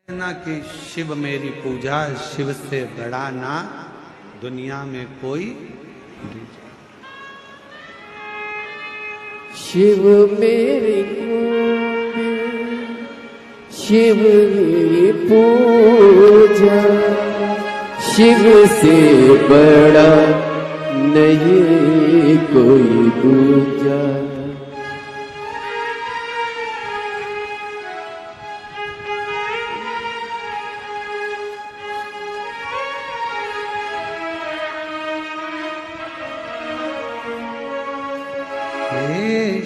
ना कि शिव मेरी पूजा, शिव से बड़ा ना दुनिया में कोई। शिव मेरी शिव की पूजा, शिव से बड़ा नहीं कोई दूजा।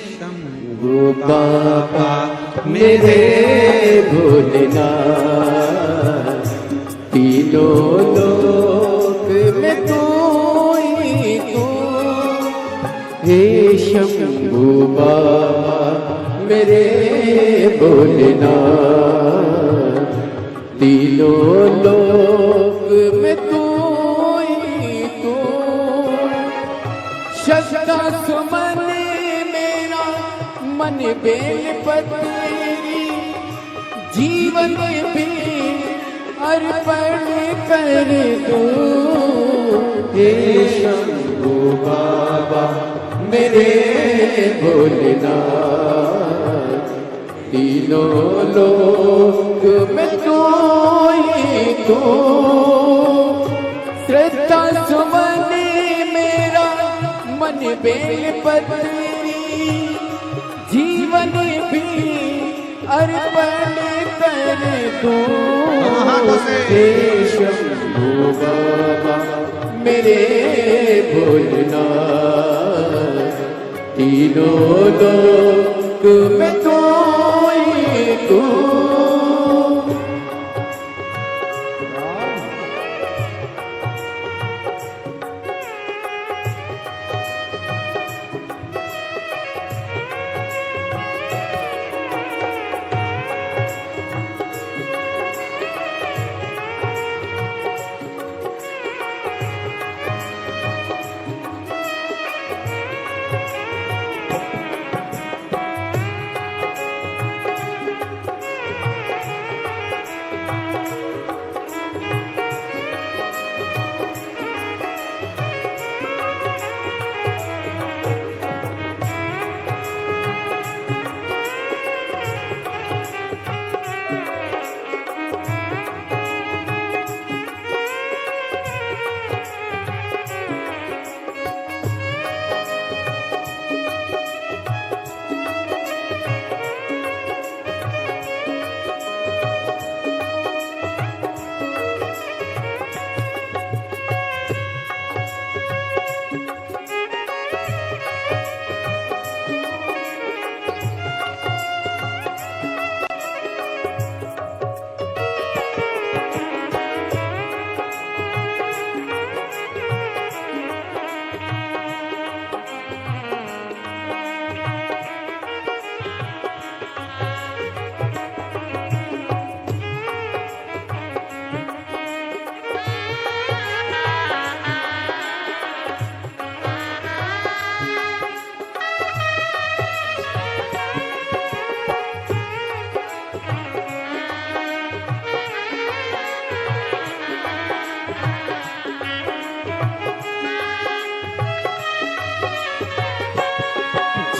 शंभू बाबा मेरे भोलेनाथ, तीनों लोक में तू ही तू। हे शंभू बाबा मेरे भोलेनाथ, तीनों लोक में तू ही तू। श्रद्धा सुमन मन बेल पत्री, जीवन भी अर्पण कर दूं। हे शंभू बाबा मेरे भोलेनाथ, तीनों लोक में तू ही तू। श्रद्धा सुमन मेरा मन बेल पत्री, जीवन भी अर्पण कर दूं। हे शंभू बाबा मेरे भोलेनाथ, तीनों लोक में तू ही तू।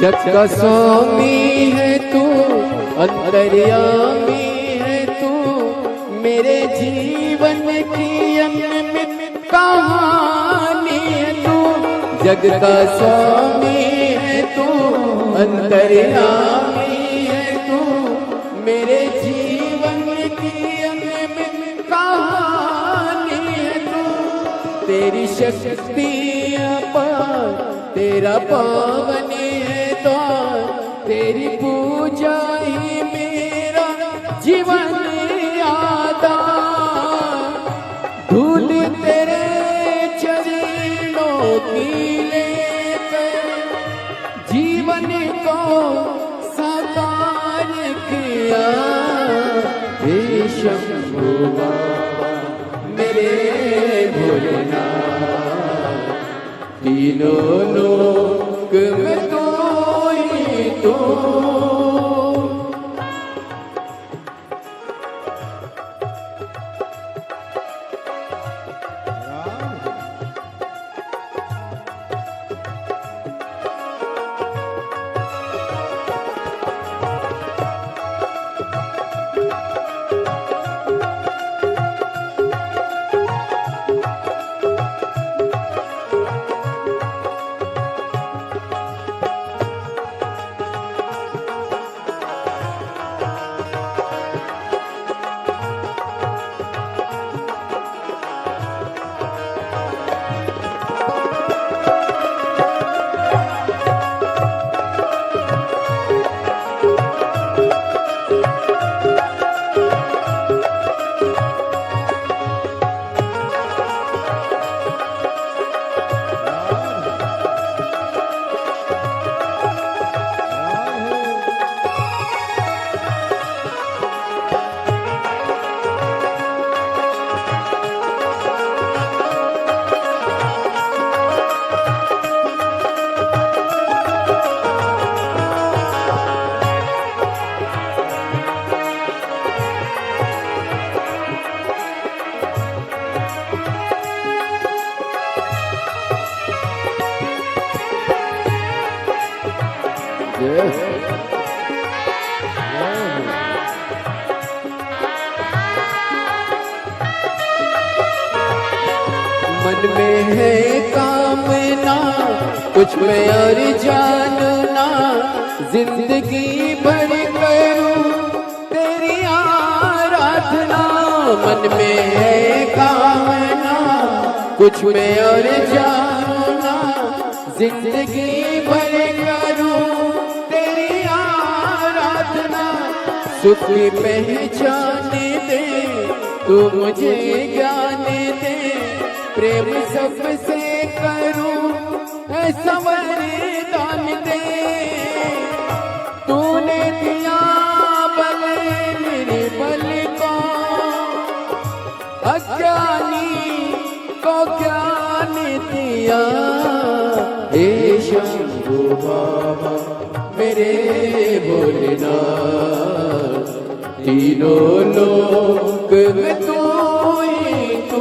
जग का स्वामी है तू, अंतर्यामी है तू। मेरे जीवन की अनमित कहानी है तू। जग का स्वामी है तू, अंतर्यामी है तू। मेरे जीवन की अनमित कहानी है तू। तेरी शक्ति अपार, तेरा पावन तेरी पूजा ही मेरा जीवन आदा। धूल तेरे चरणों की लेकर जीवन को साकार किया। हे शंभू बाबा मेरे भोलेनाथ, तीनों लोक में तू ही तू। मन में है कामना कुछ मैं और जानना, जिंदगी भर करूं तेरी आराधना। मन में है कामना कुछ मैं और जानना, जिंदगी भर करूं तेरी आराधना। सुख पहचाने दे तू मुझे ज्ञान दे, प्रेम सबसे करूं ऐसा वरदान दे। तूने दिया बल मेरे बल को, अज्ञानी को ज्ञान दिया। हे शंभु बाबा मेरे भोलेनाथ, तीनों लोक में तू ही तू।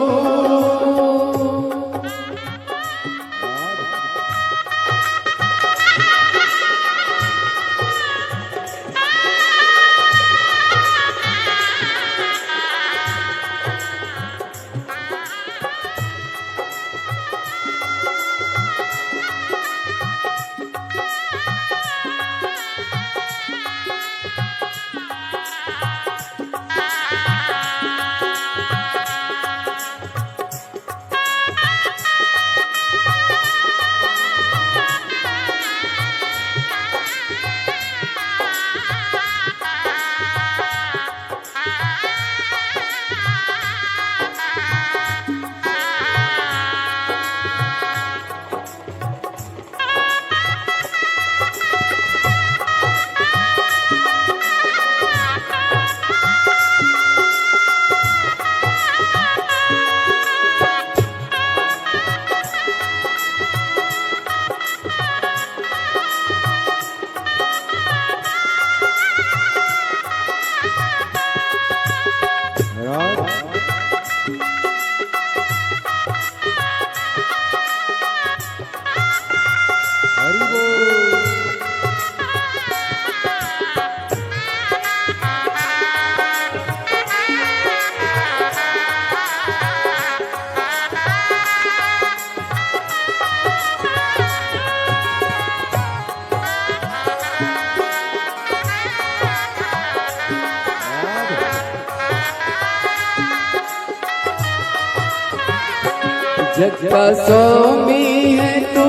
जग का स्वामी है तू,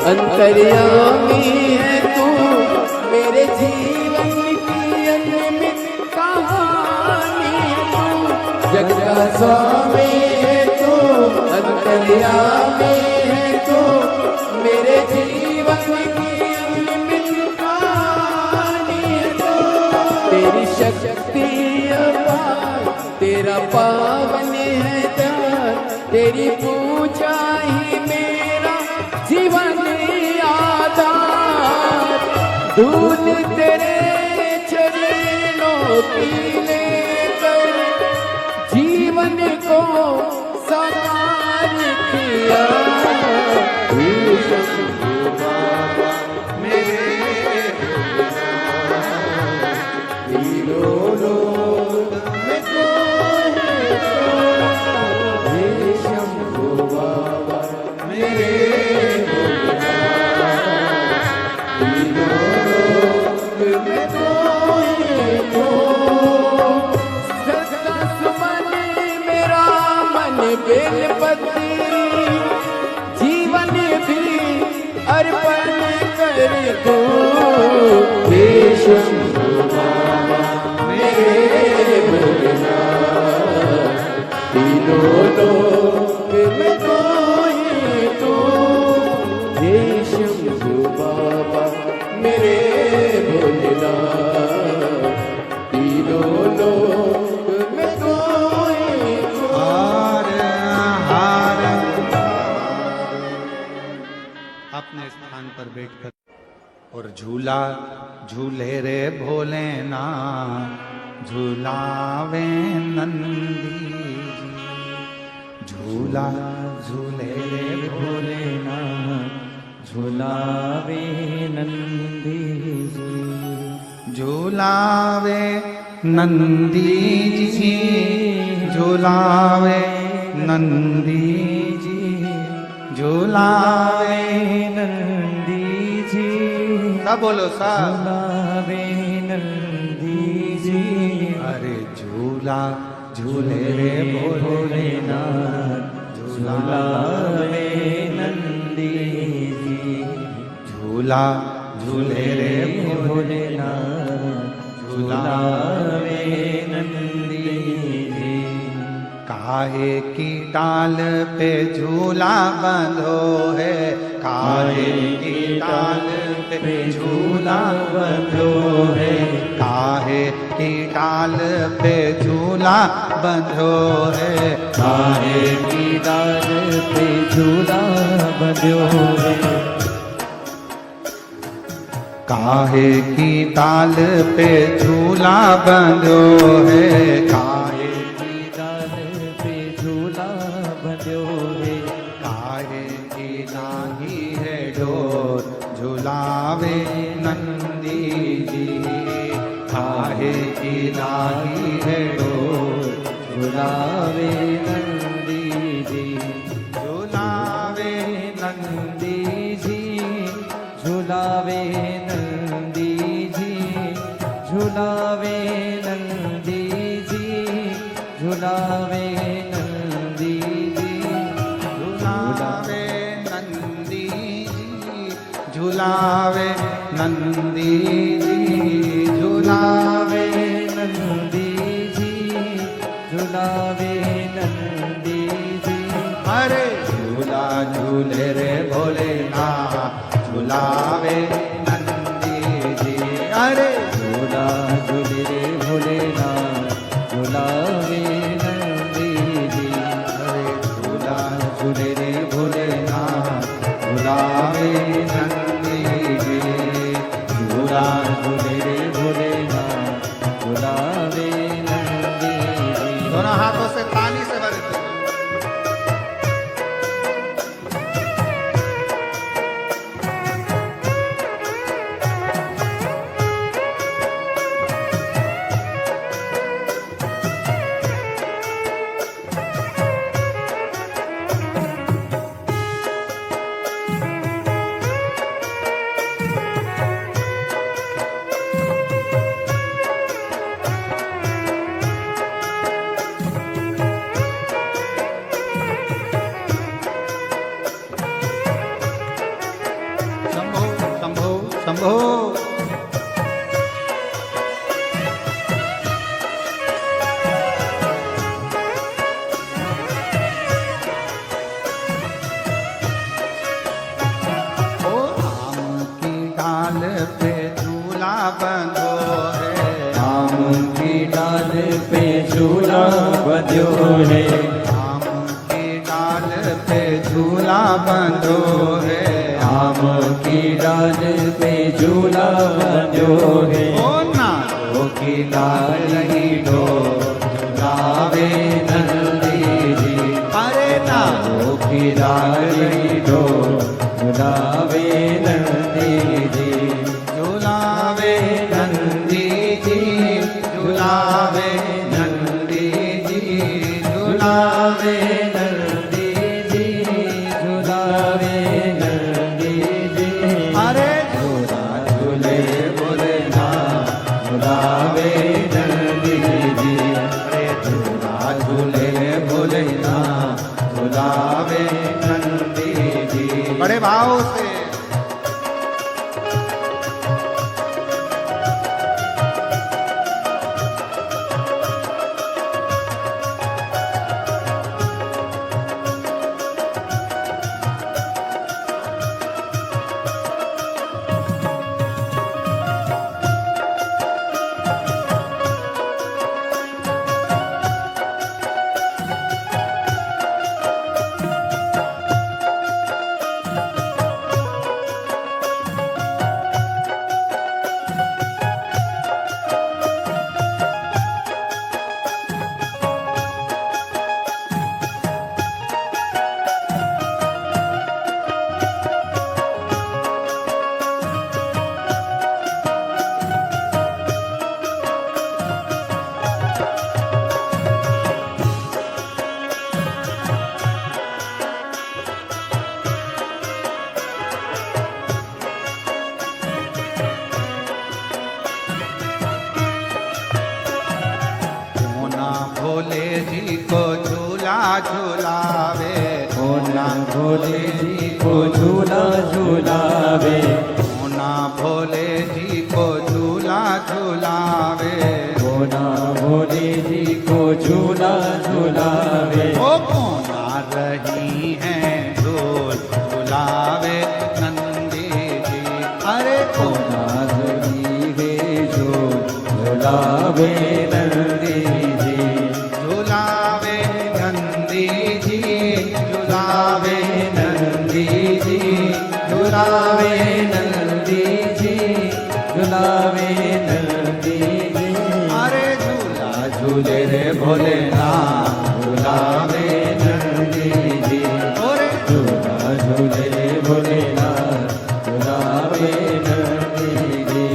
अंतर्यामी है तू, मेरे जीवन की अनमित कहानी है तू। जग का स्वामी है तू, अंतर्यामी है तू, मेरे जीवन की अनमित कहानी है तू। तेरी शक्ति अपार, तेरा पावन है ध्यान, तेरी पूजा ही मेरा जीवन आधार। धूल तेरे चरणों की लेकर जीवन को साकार किया। बेलपति जीवन भी अर्पण कर दो। हे शंभु बाबा मेरे भोलेनाथ, तीनों लोक में तू ही तू। हे शंभु बाबा मेरे भोलेनाथ, तीनों लोक में तू ही तू। अपने स्थान पर बैठकर और झूला झूले रे भोलेनाथ, झूलावे नंदी जी। झूला झूले रे भोलेनाथ, झूलावे नंदी जी। झूलावे नंदी जी, झूलावे नंदी जी। झुलावे नंदी जी, सब बोलो सब। झुलावे नंदी जी, अरे झूला झूले रे भोलेनाथ, झुलावे नंदी जी, झूला झूले रे भोलेनाथ, झुलावे नंदी जी। काहे की डाल पे झूला बंधो है, काहे की डाल पे झूला बंधो है, काहे की डाल पे झूला बंधो है, काहे की डाल पे झूला बंधो है, काहे की डाल पे झूला बंधो है, काहे की डाल पे झूला बंधो है, काहे की नाही है डोर झुलावे नंदी जी, काहे की नाही है डोर झुलावे नंदी जी, झुलावे नंदी जी, झुलावे नंदी जी, झुलावे नंदी जी, झुलावे नंदी जी, झुलावे नंदी जी, झुलावे नंदी जी, झुलावे नंदी जी, झुलावे नंदी जी। अरे झूला झूले रे भोलेनाथ, झुलावे नंदी जी, अरे झूला झूले रे भोलेनाथ, झुलावे नंदी जी, अरे झूला झूले रे भोलेनाथ, झुलावे नंदी जी, झूला झूले रे भोलेनाथ, झुलावे नंदी जी। दोनों हाथों से ताली से बजते शंभो शंभो शंभो। ओ आम की डाल पे झूला बंधो है, आम की डाल पे झूला बंधो है, आम की डाल पे झूला बंधो है, आम की डाल पे झूला बंधो है, ओ नागो की डाल लगी डो झुलावे नंदी जी, अरे नागो नागो की डाल लगी डो झुलावे नंदी जी, झुलावे नंदी जी, झुलावे नंदी जी, झुलावे नंदी जी, झुलावे नंदी जी। अरे झूला झूले भोलेनाथ, झुलावे नंदी जी, अरे झूला झूले भोलेनाथ, झुलावे नंदी जी, बड़े भाव से भोले जी को झूला झूलावे, होना भोले जी को झूला झूलावे, होना भोले जी को झूला झूलावे, होना भोले जी को झूला झूलावे। ओ कोना रही हैं झूल झूलावे नंदी जी, अरे होना रही है झूलावे नंदी जी, झूलावे नंदी जी, झूलावे नंदी जी, झूलावे नंदी जी, झूलावे नंदी जी। अरे झूला झूले रे भोलेनाथ, झूलावे नंदी जी, ओरे झूला झूले रे भोलेनाथ, झूलावे नंदी जी।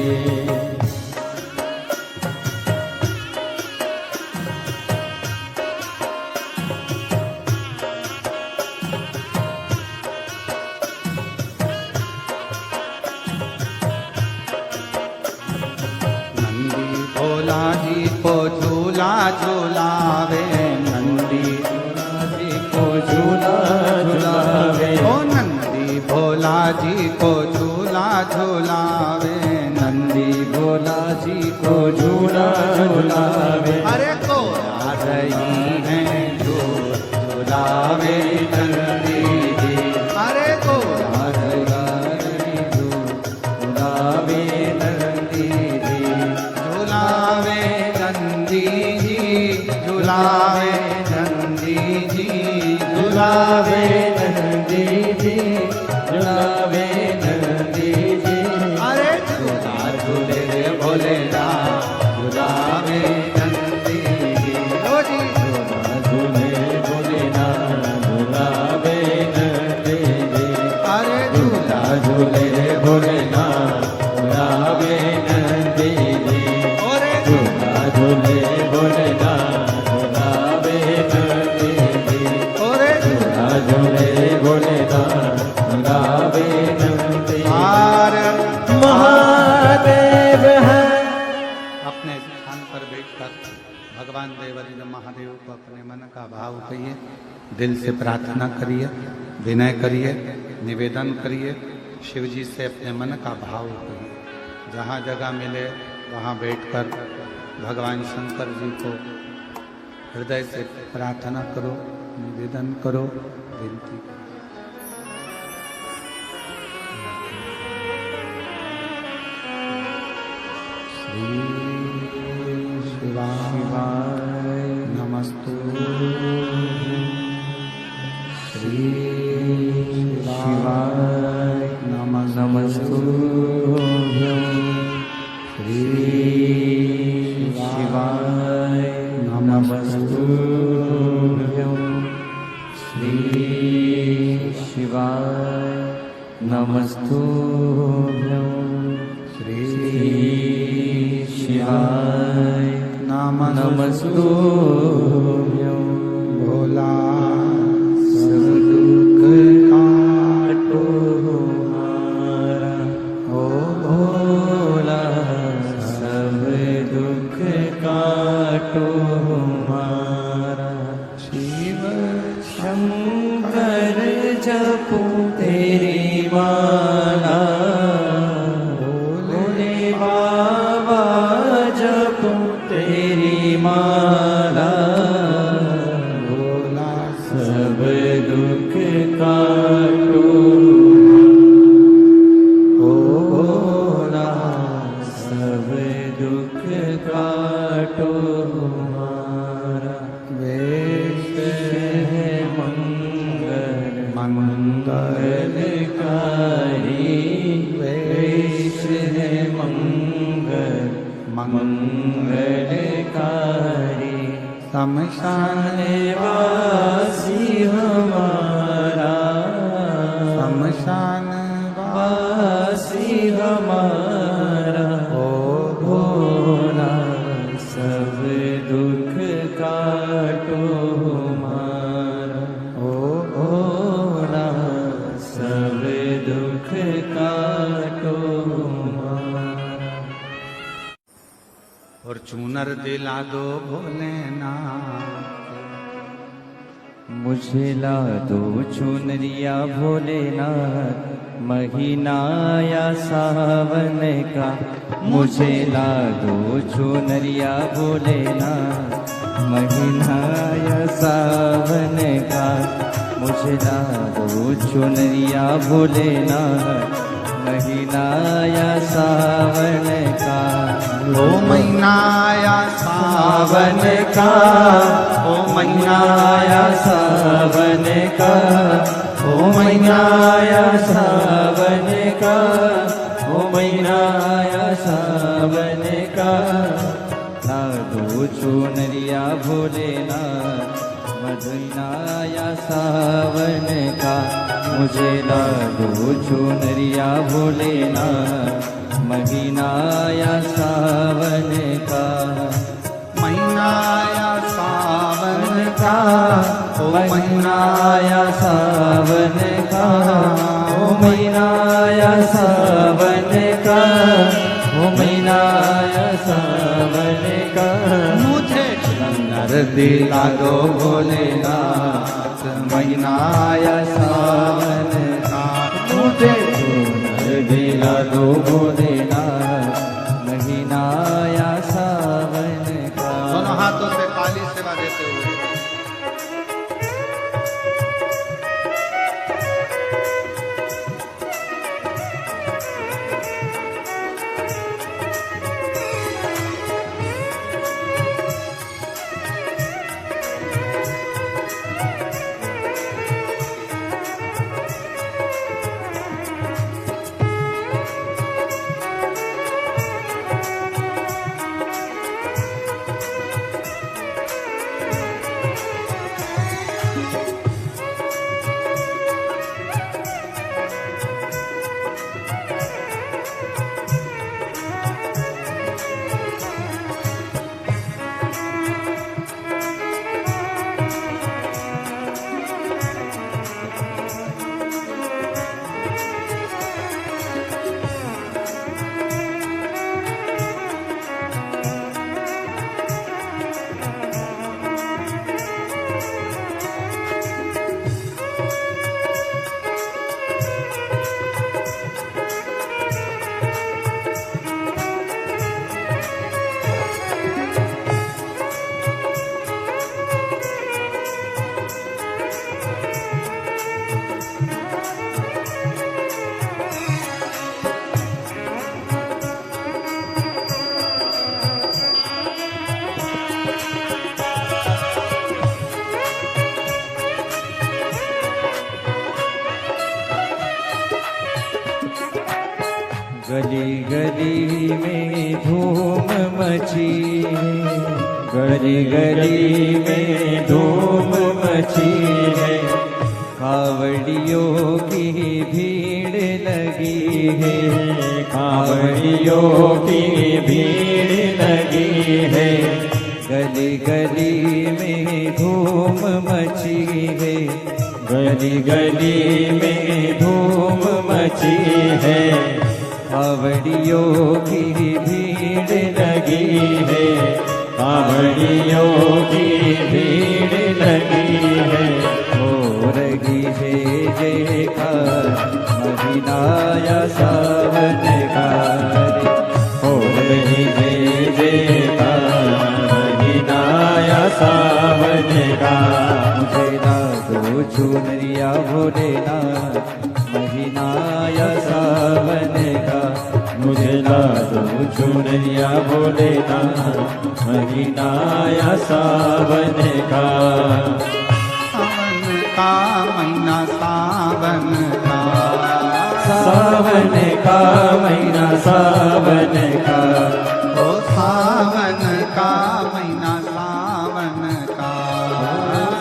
नंदी भोला जी को झूला झूलावे, नंदी जी को झूला झूलावे, ओ नंदी भोला जी को झूला झूलावे, नंदी भोला जी को झूला झूलावे। अरे कोरा रही हैं झूल झूलावे नंदी जी, अरे कोरा झूलावे नंदी जी, झूलावे नंदी जी, झूलावे नंदी जी, झूलावे नंदी जी, झूलावे नंदी जी। अरे झूला झूले रे भोलेनाथ, झूलावे नंदी जी, ओ जी झूला झूले भोलेनाथ, झूलावे नंदी जी, अरे झूला झूले भोलेनाथ, झूलावे नंदी जी, ओरे झूला झूले भोलेनाथ, झूलावे नंदी जी, ओरे झूला झूले भोलेनाथ, झूलावे नंदी। हार महादेव है। अपने स्थान पर बैठकर भगवान देवलिंग महादेव को अपने मन का भाव कहिए, दिल से प्रार्थना करिए, विनय करिए, निवेदन करिए, शिव जी से अपने मन का भाव करिए। जहाँ जगह मिले वहाँ बैठकर भगवान शंकर जी को हृदय से प्रार्थना करो, निवेदन करो, विनती करो। शिवाय नमस्तु, श्री शिवाय नमस्तु, श्री शिवाय नमस्तु, श्री शिवाय नमस्तु, श्री शिवाय नमस्तु। भोला सब दुख काटो हमारा, ओ भोला सब दुख काटो हमारा। शिव शंकर जपो तेरी माला, भोले बाबा जपो तेरी माला, भोला सब दुख काटो, ओ भोला सब दुख काटो हमारा। वेश है मंगल मंगलकारी, वेश है मंगल मंगलकारी। शमशान वासी हमारा, शमशान वासी हमारा, ओ भोला सब दुख काटो हमारा, ओ भोला सब दुख काटो हमारा। और चूनर दिला दो भोलेनाथ, मुझे ला दो चुनरिया भोलेनाथ महीना या सावन का। मुझे ला दो चुनरिया भोलेनाथ महीना या सावन का। मुझे ला दो चुनरिया भोलेनाथ महीना या सावन का। ओ महीना या सावन का, ओ महीना या सावन का, ओ महीना या सावन का, ओ महीना या सावन का। ला दो चुनरिया भोलेनाथ महीना या सावन का। मुझे ला दो चुनरिया भोलेनाथ महीना या सावन का। महीना या सावन का, ओ महीना या सावन का, ओ महीना या सावन का, ओ महीना या सावन का। मुझे चुनर दिला दो भोलेनाथ महीना या सावन का। मुझे चुनर दिला दो भोलेनाथ महीना या सावन का। दोनों हाथों से काली सेवा देते हुए गली गली में धूम मची है, गली गली में धूम मची है। कावड़ियों की भीड़ लगी है, कावड़ियों की भीड़ लगी है। गली गली में धूम मची है, गली गली में धूम मची है। कावड़ियों की भीड़ लगी है, कावड़ियों की भीड़ लगी है। हो रही है जयकार महीना या सावन का। हो रही है जयकार महीना या सावन का। मुझे ला दो चुनरिया भोलेनाथ महीना या सावन का। मुझे ला दो चुनरिया भोलेनाथ महीना या सावन का। सावन का महीना सावन का, सावन का महीना सावन का। ओ सावन का महीना सावन का,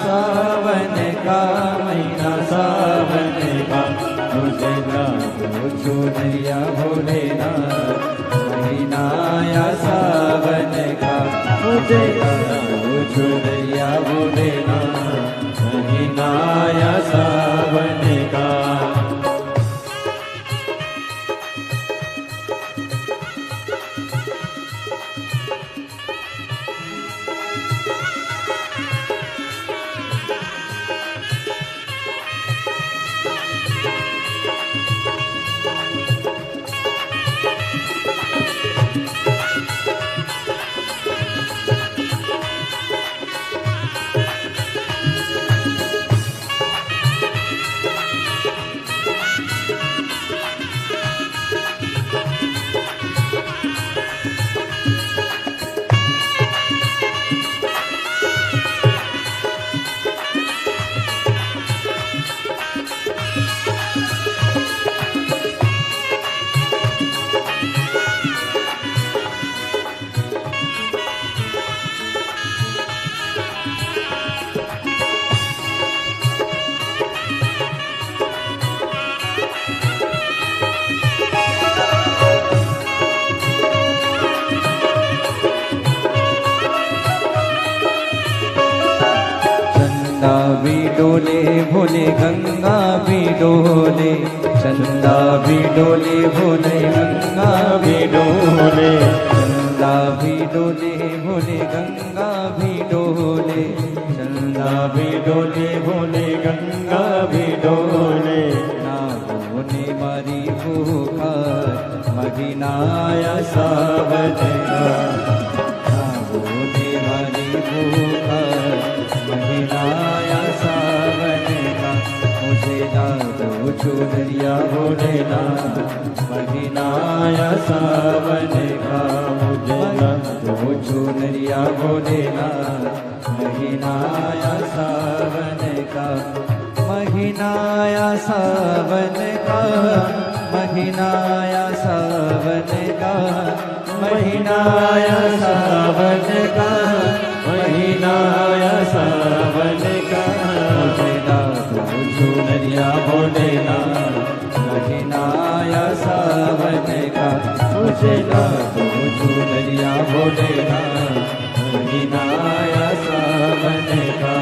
सावन का महीना सावन का। मुझे ला दो चुनरिया भोलेनाथ महीना या सावन का। मुझे ला दो चुनरिया भोलेनाथ महीना या सावन का। डोले भोले गंगा भी डोले, चंदा भी डोले भोले गंगा भी डोले, चंदा भी डोले भोले गंगा भी डोले, चंदा भी डोले भोले गंगा भी डोले। नागों ने मारी पुकार महीनाया सावन का, नागों ने मारी पुकार महीनाया सावन का। मुझे ना दो चुनरिया भोलेनाथ महीनाया सावन का, मुझे ना दो चुनरिया भोलेनाथ महीनाया सावन का, महीनाया सावन का, महीनाया सावन का, महीनाया सावन का, महीनाया सावन का। मुझे ना दो चुनरिया भोलेनाथ महीनाया सावन का, मुझे ना दो चुनरिया भोलेनाथ महीनाया सावन का।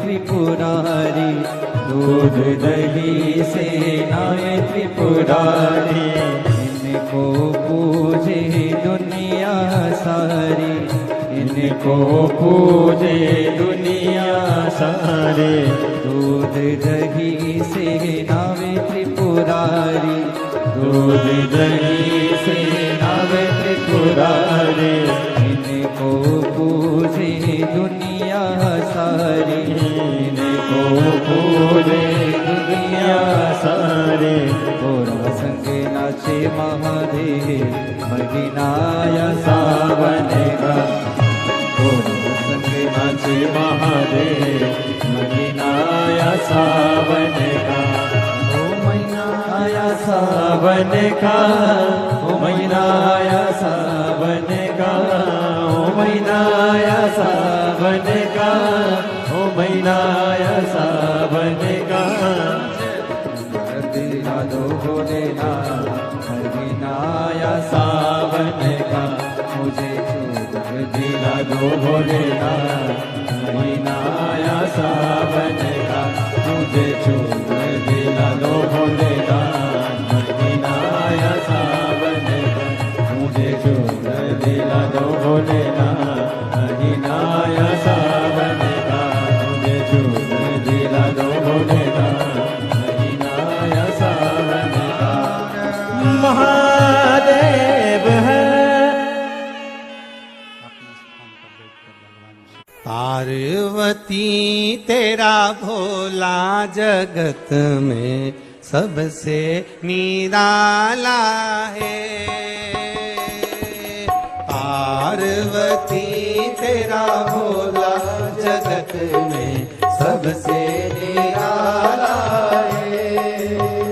त्रिपुरारी, दूध दही से नावे त्रिपुरारी, इनको पूजे दुनिया सारी, इनको पूजे दुनिया सारे। दूध दही से नावे त्रिपुरारी, दूध दही से नावे त्रिपुरारी, इनको पूजे दुनिया सारी, इनको पूजे दुनिया सारे। गोरा संग नाचे महादेव महीनाया सावन का, गोरा संग नाचे महादेव महीनाया सावन का। ओ महीनाया सावन का, ओ महीनाया सावन का, ओ महीनाया सावन का, ओ महीनाया सावन का। दिला दो भोलेनाथ महीनाया सावन का, मुझे चूक दिला दो भोलेनाथ महीनाया सावन का, मुझे चूक दिला दो भोलेनाथ महीनाया सावन का, मुझे चूक दिला दो भोलेनाथ महीनाया सावन का, मुझे चूक दिला दो भोलेनाथ महीनाया सावन का। महादेव है पार्वती तेरा भोला जगत में सबसे निराला है। पार्वती तेरा भोला जगत में सबसे निराला है।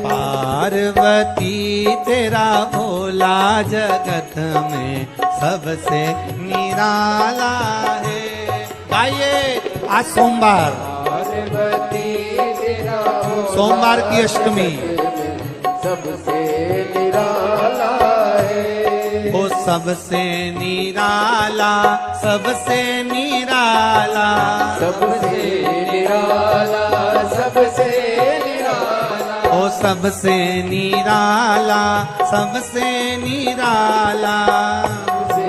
पार्वती तेरा भोला जगत में सबसे निराला है। गाइए आज सोमवार, पार्वती तेरा सोमवार की अष्टमी, सबसे निराला है। वो सबसे निराला, सबसे निराला, सबसे निराला, सबसे निराला, ओ सबसे निराला, सबसे निराला, सबसे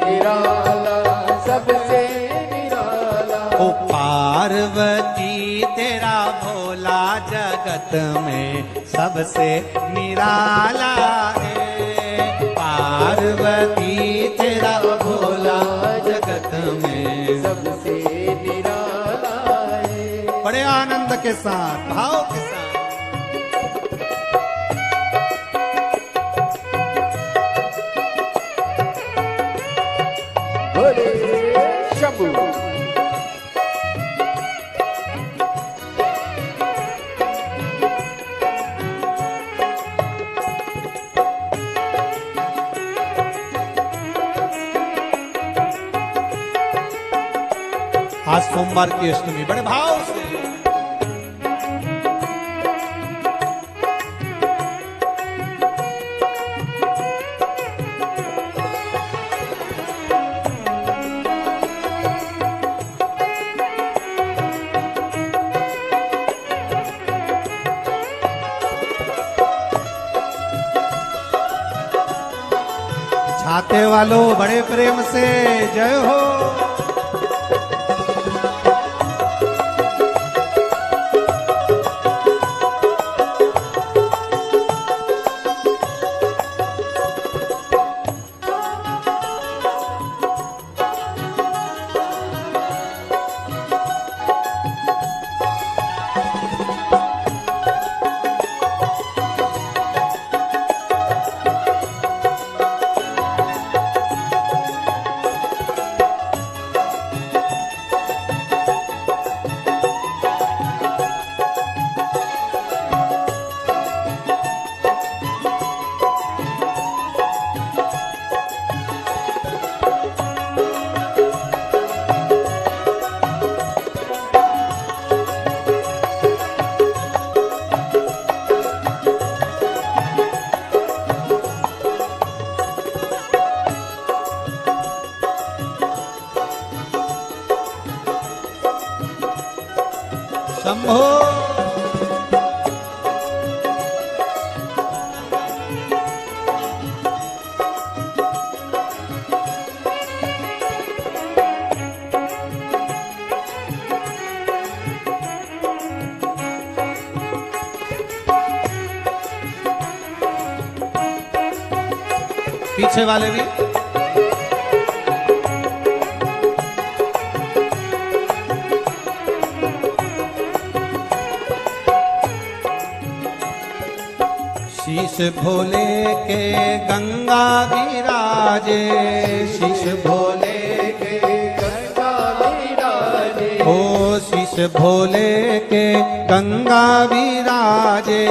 निराला, सबसे निराला। ओ पार्वती तेरा भोला जगत में सबसे निराला है। पार्वती तेरा भोला जगत में सबसे निराला है। बड़े आनंद के साथ, भाव के साथ बोले शंभू। आज सोमवार की अष्टमी बड़े भाव से छाते वालों बड़े प्रेम से जय हो। शंभो पीछे वाले भी शीश भोले के गंगा विराजे, शीश भोले के गंगा विराजे, ओ शीश भोले के गंगा विराजे,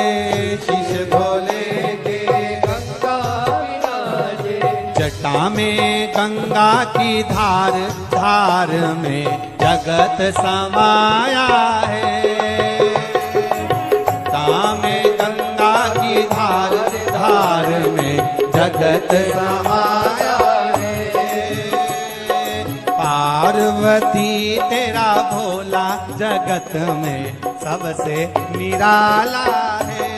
शीश भोले के गंगा विराजे। जटा में गंगा की धार, धार में जगत समाया है। जटा में गंगा की धार, धार में जगत समाया है। पार्वती तेरा भोला जगत में सबसे निराला है।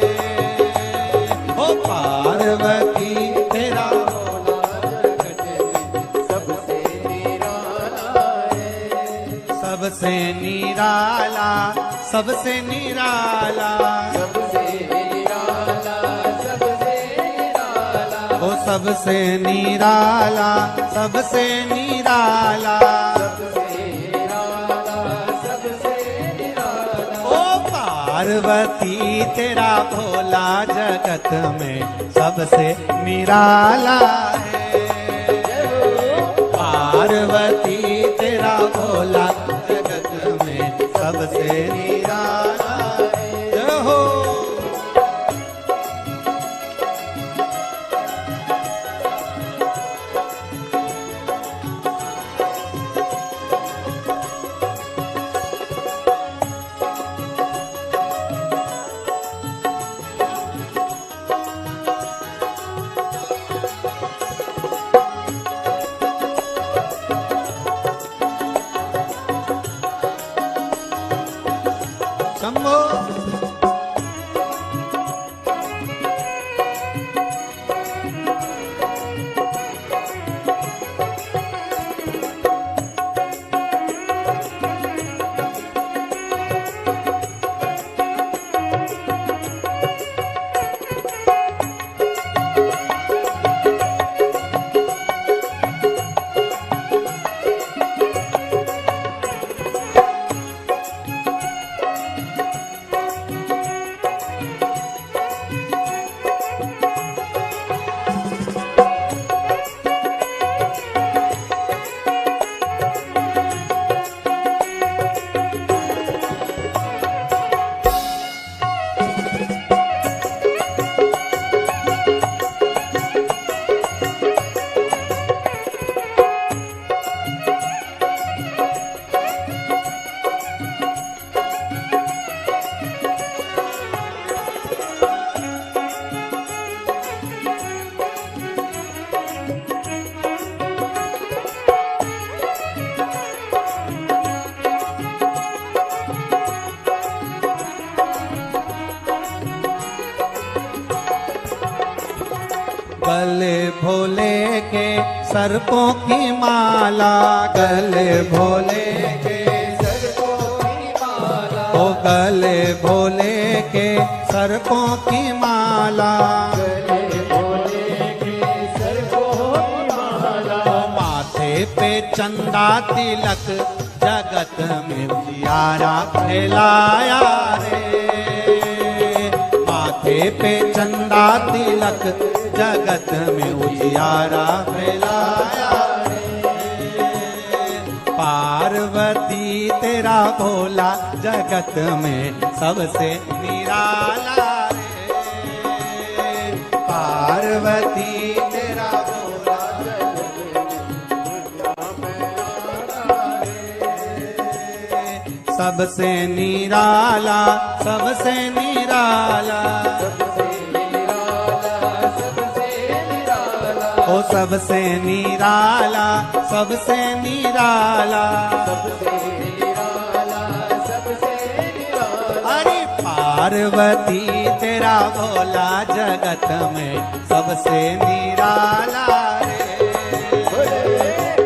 ओ पार्वती तेरा सबसे निराला है। सबसे निराला, सबसे निराला, सबसे निराला, सबसे निराला, ओ सबसे निराला, सबसे निराला, सबसे निराला, सबसे निराला। ओ पार्वती तेरा भोला जगत में सबसे निराला है। पार्वती तेरा भोला जगत में सबसे निराला है। जय हो। शंभो गले भोले के सर्पों की माला, गले भोले के सर्पों की माला, ओ गले भोले के सर्पों की माला, गले भोले के सर्पों की माला, ओ माथे पे चंदा तिलक जगत में उजियारा फैलाया रे, माथे पे चंदा तिलक जगत में उजियारा फैलाया रे, पार्वती तेरा भोला जगत में सबसे निराला रे, पार्वती तेरा भोला जगत में सबसे निराला, सबसे निराला, ओ सबसे निराला, सबसे निराला, सबसे निराला, सबसे निराला, अरे पार्वती तेरा भोला जगत में सबसे निराला रे,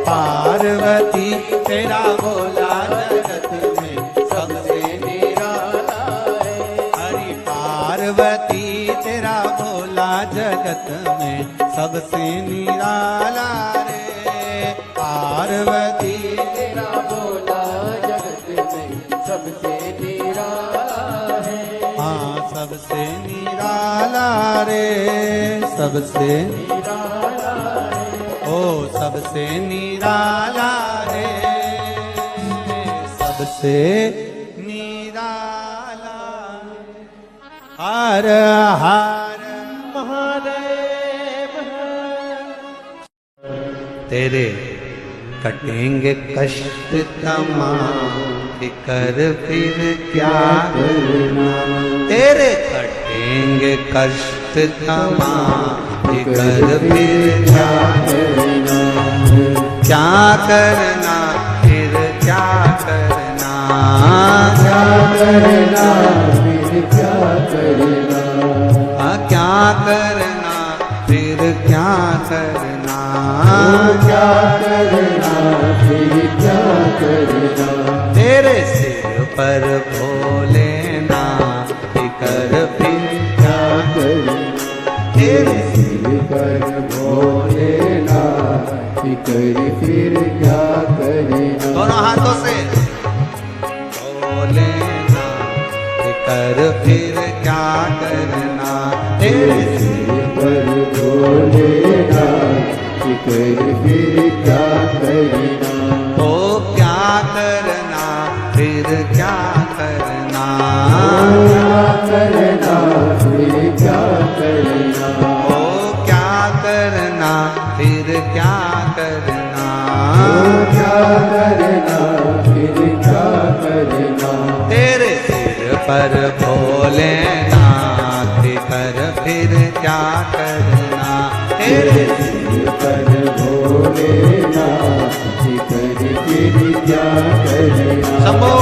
पार्वती तेरा भोला जगत में सबसे निराला रे, अरे पार्वती तेरा भोला जगत में सबसे निराला रे, पार्वती तेरा भोला जगत में सबसे निराला है, हाँ सबसे निराला रे, सबसे निराला है, ओ सबसे निराला रे, सबसे निराला, हर हर महादेव। तेरे कटेंगे कष्ट तमाम कर फिर क्या करना, तेरे कटेंगे कष्ट तमाम कर फिर क्या करना, क्या करना फिर क्या करना, क्या करना फिर क्या करना, क्या करना फिर क्या करना, क्या करना फिर क्या करना, तेरे सिर पर भोलेनाथ कर फिर क्या करना, तेरे सिर पर भोलेनाथ कर फिर क्या करना, दोनों हाथों से भोलेनाथ कर फिर क्या करना, तेरे सिर पर भोलेनाथ कर फिर क्या करना, ओ क्या करना फिर क्या करना, क्या करना फिर क्या करना, ओ क्या करना फिर क्या करना, क्या करना फिर क्या करना, तेरे सिर पर भोलेनाथ कर फिर क्या करना, तेरे सिर पर भोलेनाथ कर फिर क्या करना, शंभो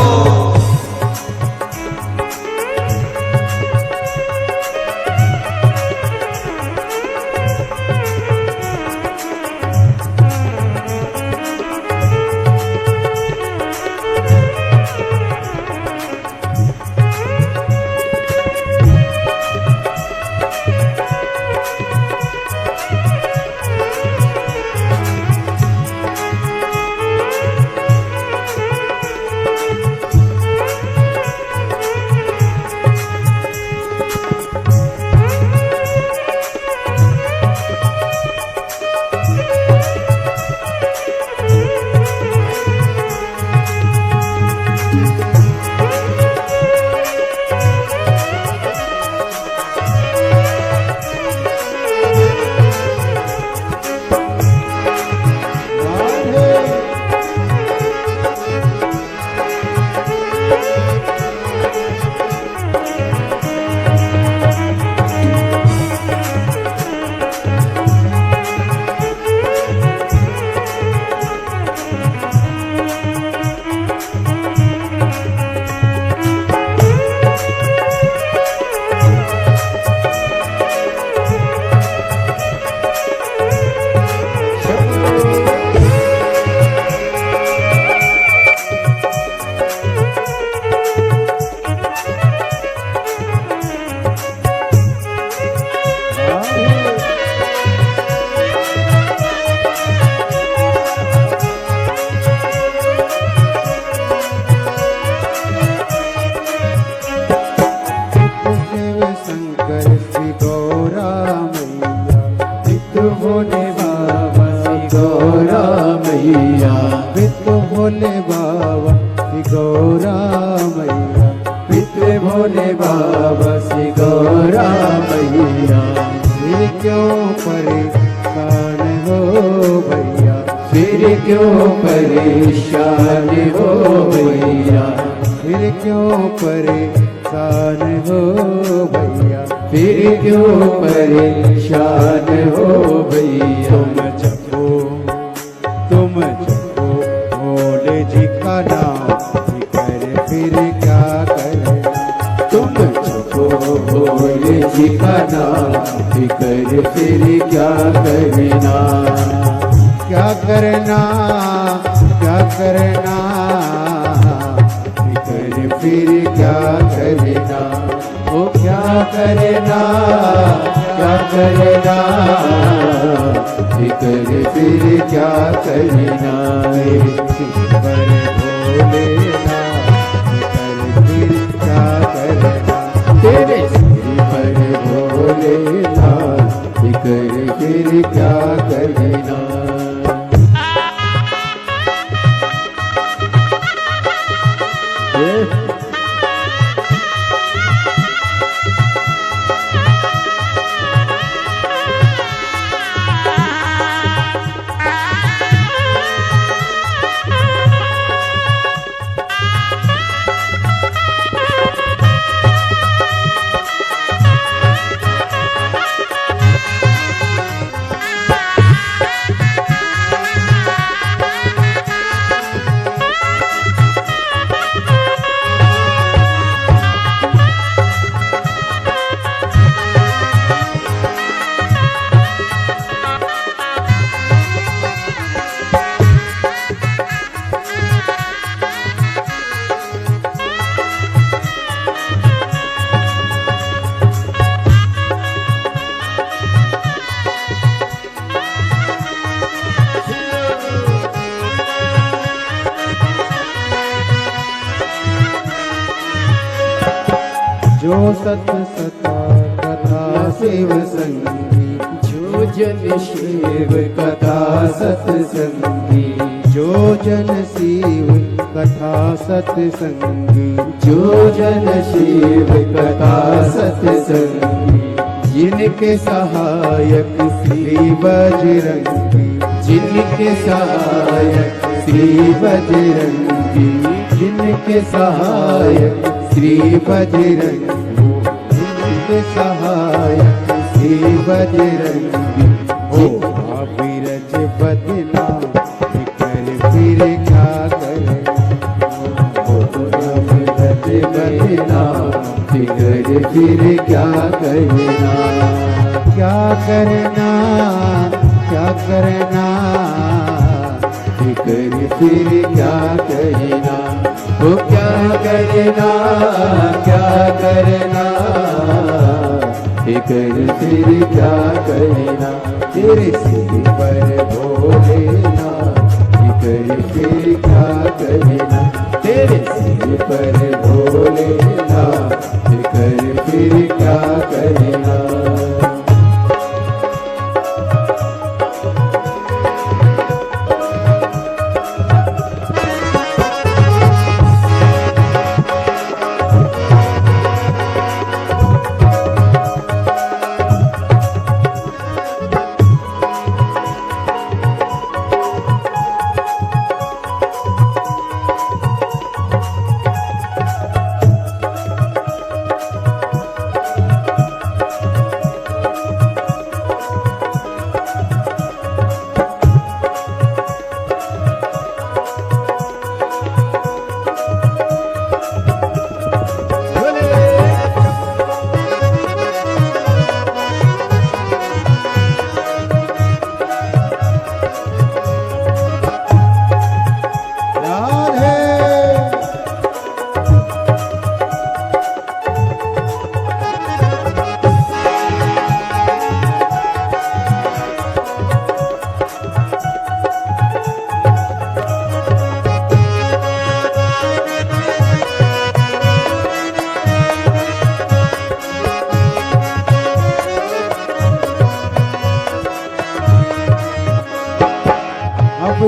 बाबा श्री गौरा मैया, पितृ भोले बाबा श्री गौरा मैया, फिर क्यों परेशान हो भैया, फिर क्यों परेशान हो भैया, फिर क्यों परेशान हो भैया, फिर क्यों परेशान हो भैया। तुम जपो भोले जी का नाम, फिकर फिर क्या करे, तुम जपो भोले जी का नाम, फिकर फिर क्या करना, क्या करना, क्या करना, फिकर फिर क्या करना, ओ क्या करना, क्या करना, फिकर फिर क्या करना, पर भोलेनाथ फिकर फिर क्या करना, तेरे सिर पर भोलेनाथ, फिकर फिर क्या करना। जो सत सता कथा शिव संगी, जो जन शिव कथा सत्संगी, जो जन शिव कथा सत्संगी, जो जन शिव कथा सत्संगी, जिनके सहायक श्री बजरंगी, जिनके सहायक श्री बजरंगी, जिनके सहायक श्री बजरंगी, जिनके सहायक श्री बजरंगी, ओ अविरज बदना फिकर फिर क्या करे, अविरज बदना फिकर फिर क्या करना, क्या करना, क्या करना, फिकर फिर क्या करना, वो क्या करना, क्या करना, फिकर फिर क्या करना, तेरे सिर पर भोलेनाथ फिकर फिर क्या करना, तेरे सिर पर भोलेनाथ, फिकर फिर क्या करना।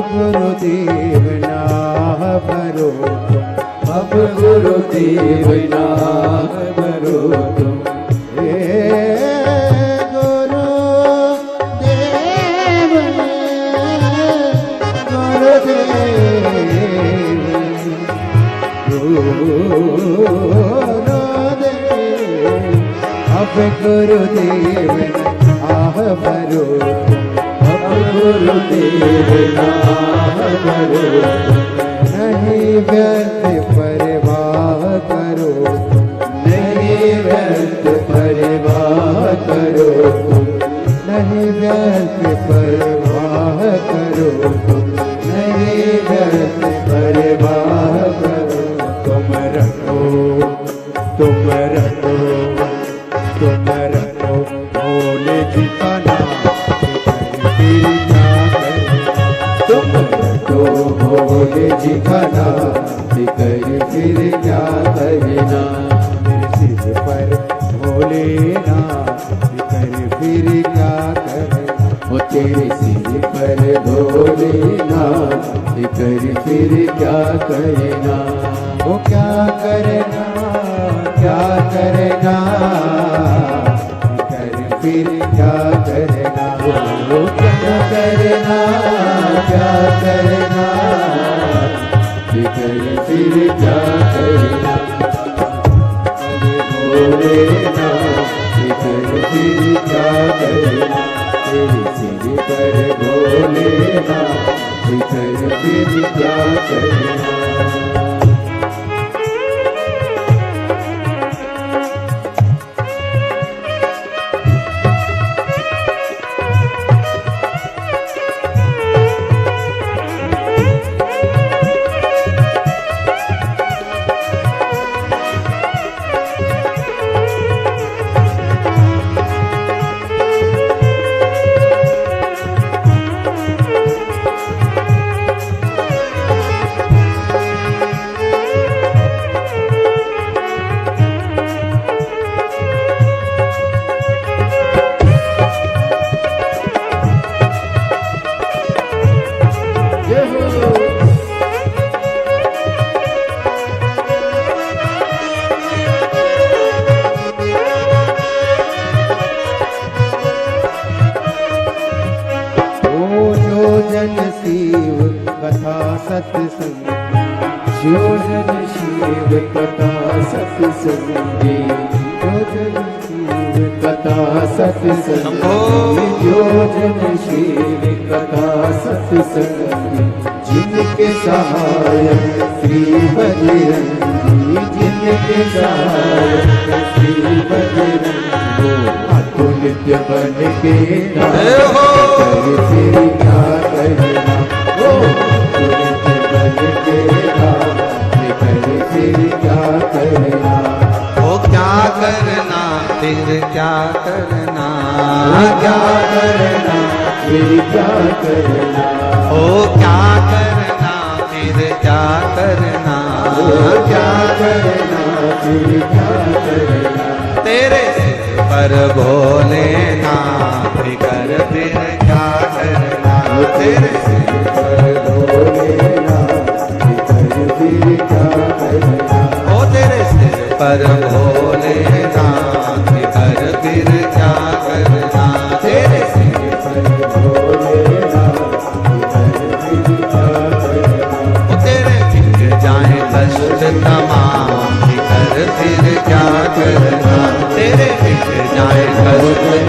गुरुदेव ना भरोसा, भरो तुम, अब गुरुदेव नाम भरो तुम। हे गुरुदेव अब गुरुदेव आह भरो तुम, अब गुरुदेव नाम भरो तुम। नहीं व्यर्थ परवाह करो तुम, नहीं व्यर्थ परवाह करो तुम। नहीं व्यर्थ परवाह करो तुम, नहीं व्यर्थ परवाह करो। तुम रखो तुम रखो तुम रखो भोले जी का नाम, फिर क्या करें। तुम रटो भोले जी का नाम, फिकर फिर क्या करना। मेरे सिर पर भोलेनाथ, फिकर फिर क्या करें। ओ तेरे सिर पर भोलेनाथ, फिकर फिर क्या करना। वो क्या करेगा क्या करेगा, फिकर फिर क्या करेगा। वो क्या करना क्या करना, फिकर फिर क्या करना। भोलेनाथ फिकर फिर क्या करना। तेरे सिर पर भोलेनाथ, फिकर फिर क्या करना। शिव कथा सत्संग, जो जन शिव कथा सत्संगी। जो जन शिव कथा सत्संगी। जो जन शिव कथा सत्संगी। जिनके सहायक श्री बजरंगी। जिनके सहायक श्री बजरंगी। अतुलित बन के फिर क्या करना। ओ अतुलित बन के फिर क्या करना। ओ क्या करना फिर क्या करना। क्या करना फिर क्या करना। ओ क्या करना फिर क्या करना। क्या करना फिर क्या करना। तेरे सिर पर भोलेनाथ, फिकर फिर क्या करना। तेरे सिर पर भोलेनाथ, फिकर फिर क्या करना। ओ तेरे सिर पर भोलेनाथ, फिकर फिर क्या करना। तेरे सिर पर भोलेनाथ, फिकर फिर क्या करना। ओ तेरे फिर जाए कष्ट तमाम, फिकर फिर क्या करना। तेरे फिर जाए कष्ट फिर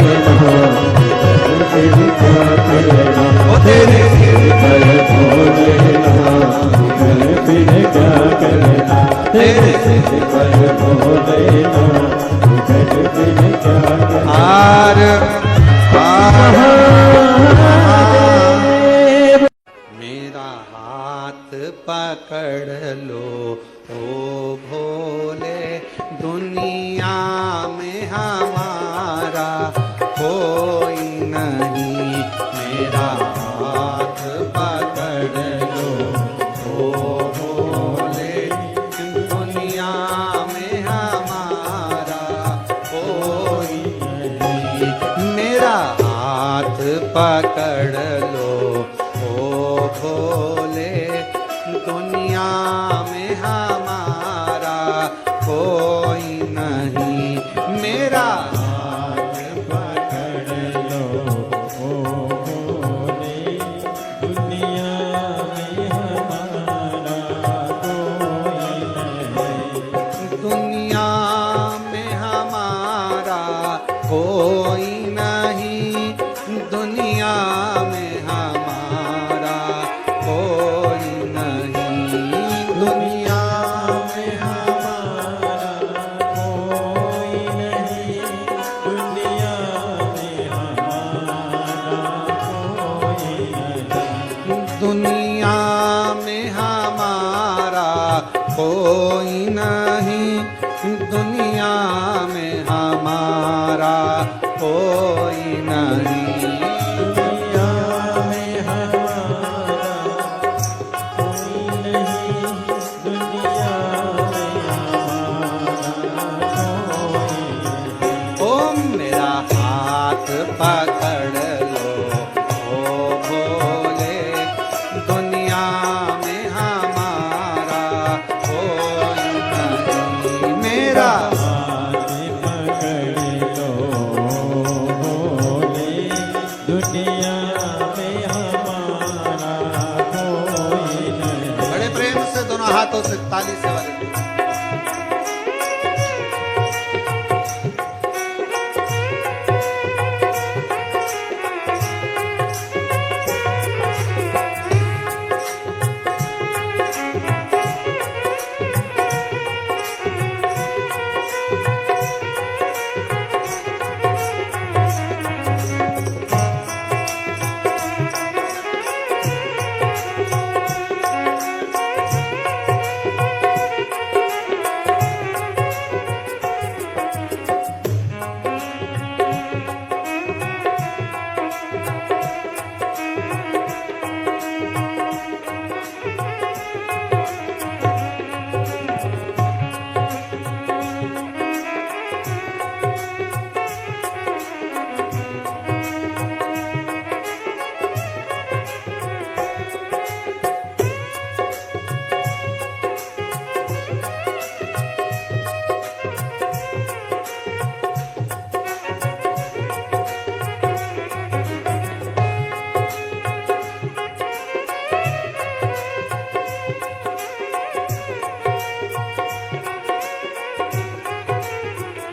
क्या करना। ओ तेरे फिर पर भोलेनाथ, फिकर फिर क्या करना। तेरे सिर पर भोलेनाथ, फिकर फिर क्या करना। आर मेरा हाथ पकड़ लो ओ भोले, दुनिया में हमारा कोई नहीं। मेरा हाथ पकड़ लो ओ भोले, दुनिया में हमारा कोई नहीं। मेरा हाथ पकड़ लो ओ भोले, दुनिया में हमारा कोई नहीं, मेरा हाथ पकड़ लो ओ भोले, दुनिया में हमारा कोई नहीं। दुनिया में हमारा कोई नहीं, दुनिया में हमारा कोई नहीं, दुनिया में हमारा कोई नहीं, दुनिया में हमारा कोई नहीं। दुनिया में हमारा कोई नहीं, दुनिया में हमारा कोई नहीं, दुनिया में हमारा कोई नहीं, दुनिया में हमारा कोई नहीं। ओ मेरा हाथ पकड़ लो ओ भोले, दुनिया में हमारा कोई नहीं, मेरा हाथ पकड़ लो भोले, दुनिया में हमारा कोई नहीं। बड़े प्रेम से दोनों हाथों से ताली से बजाएं।